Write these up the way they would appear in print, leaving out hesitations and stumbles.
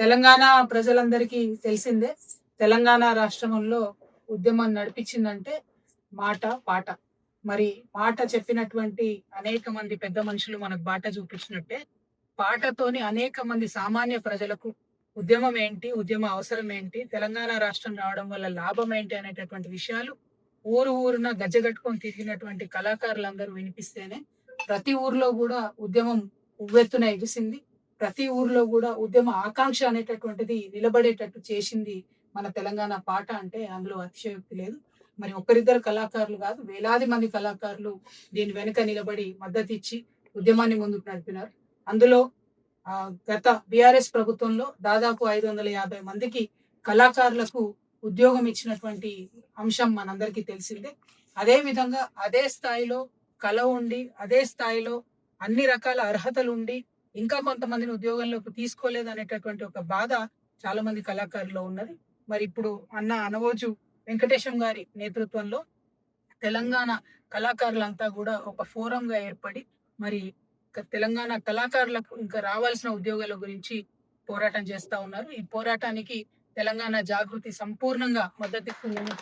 తెలంగాణ ప్రజలందరికీ తెలిసిందే. తెలంగాణ రాష్ట్రంలో ఉద్యమం నడిపించిందంటే మాట పాట. మరి మాట చెప్పినటువంటి అనేక మంది పెద్ద మనుషులు మనకు బాట చూపించినట్టే పాటతోని అనేక మంది సామాన్య ప్రజలకు ఉద్యమం ఏంటి, ఉద్యమ అవసరం ఏంటి, తెలంగాణ రాష్ట్రం రావడం వల్ల లాభం ఏంటి అనేటటువంటి విషయాలు ఊరున గజ్జగట్టుకొని తిరిగినటువంటి కళాకారులందరూ వినిపిస్తేనే ప్రతి ఊర్లో కూడా ఉద్యమం ఉవ్వెత్తున ఎగిసింది. ప్రతి ఊర్లో కూడా ఉద్యమ ఆకాంక్ష అనేటటువంటిది నిలబడేటట్టు చేసింది మన తెలంగాణ పాట అంటే అందులో అతిశయోక్తి లేదు. మరి ఒకరిద్దరు కళాకారులు కాదు, వేలాది మంది కళాకారులు దీని వెనుక నిలబడి మద్దతు ఇచ్చి ఉద్యమాన్ని ముందుకు నడిపినారు. అందులో గత బీఆర్ఎస్ ప్రభుత్వంలో దాదాపు 550 మందికి కళాకారులకు ఉద్యోగం ఇచ్చినటువంటి అంశం మనందరికీ తెలిసిందే. అదే విధంగా అదే స్థాయిలో కళ ఉండి, అదే స్థాయిలో అన్ని రకాల అర్హతలు ఉండి ఇంకా కొంతమందిని ఉద్యోగంలోకి తీసుకోలేదు అనేటటువంటి ఒక బాధ చాలా మంది కళాకారుల్లో ఉన్నది. మరి ఇప్పుడు అన్న అనవోజు వెంకటేశం గారి నేతృత్వంలో తెలంగాణ కళాకారులంతా కూడా ఒక ఫోరంగా ఏర్పడి మరి తెలంగాణ కళాకారులకు ఇంకా రావాల్సిన ఉద్యోగాల గురించి పోరాటం చేస్తా ఉన్నారు. ఈ పోరాటానికి తెలంగాణ జాగృతి సంపూర్ణంగా మద్దతిస్తుందని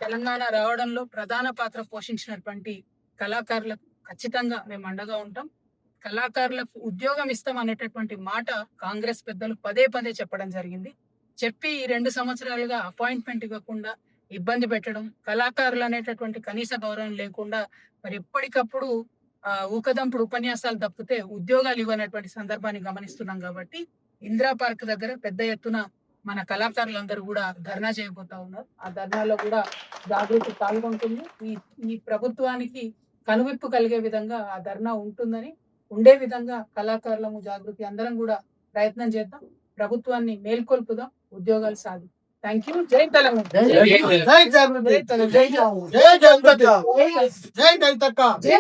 తెలంగాణ రావడంలో ప్రధాన పాత్ర పోషించినటువంటి కళాకారులకు ఖచ్చితంగా మేము అండగా ఉంటాం. కళాకారులకు ఉద్యోగం ఇస్తాం అనేటటువంటి మాట కాంగ్రెస్ పెద్దలు పదే చెప్పడం జరిగింది. చెప్పి 2 సంవత్సరాలుగా అపాయింట్మెంట్ ఇవ్వకుండా ఇబ్బంది పెట్టడం, కళాకారులు అనేటటువంటి కనీస గౌరవం లేకుండా మరి ఎప్పటికప్పుడు ఊకదంపుడు ఉపన్యాసాలు తప్పితే ఉద్యోగాలు ఇవ్వనటువంటి సందర్భాన్ని గమనిస్తున్నాం. కాబట్టి ఇందిరా పార్క్ దగ్గర పెద్ద ఎత్తున మన కళాకారులందరూ కూడా ధర్నా చేయబోతా ఉన్నారు. ఆ ధర్నాలో కూడా జాగృతి పాల్గొంటుంది. ఈ ప్రభుత్వానికి కనువిప్పు కలిగే విధంగా ఆ ధర్నా ఉంటుందని, ఉండే విధంగా కళాకారులము జాగృతి అందరం కూడా ప్రయత్నం చేద్దాం. ప్రభుత్వాన్ని మేల్కొల్పుదాం, ఉద్యోగాలు సాధి. Thank you. జై తెలంగాణ. జై జాగృతి. జై జై జై